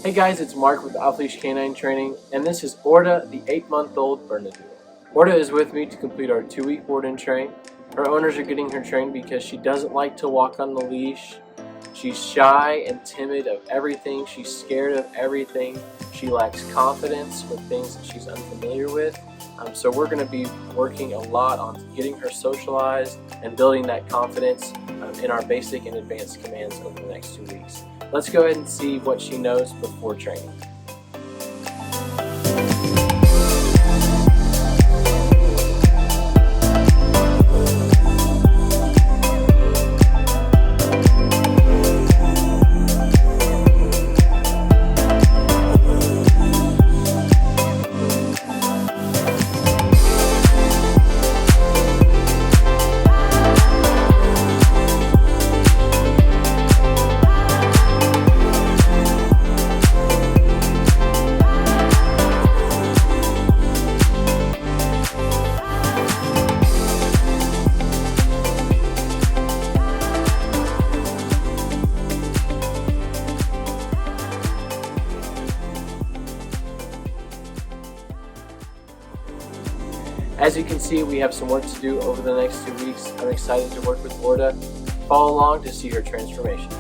Hey guys, it's Mark with Off-Leash Canine Training, and this is Orda, the 8-month-old Bernedoodle. Orda is with me to complete our 2-week board and train. Her owners are getting her trained because she doesn't like to walk on the leash. She's shy and timid of everything. She's scared of everything. She lacks confidence with things that she's unfamiliar with. So we're going to be working a lot on getting her socialized and building that confidence in our basic and advanced commands over the next 2 weeks. Let's go ahead and see what she knows before training. As you can see, we have some work to do over the next 2 weeks. I'm excited to work with Orda. Follow along to see her transformation.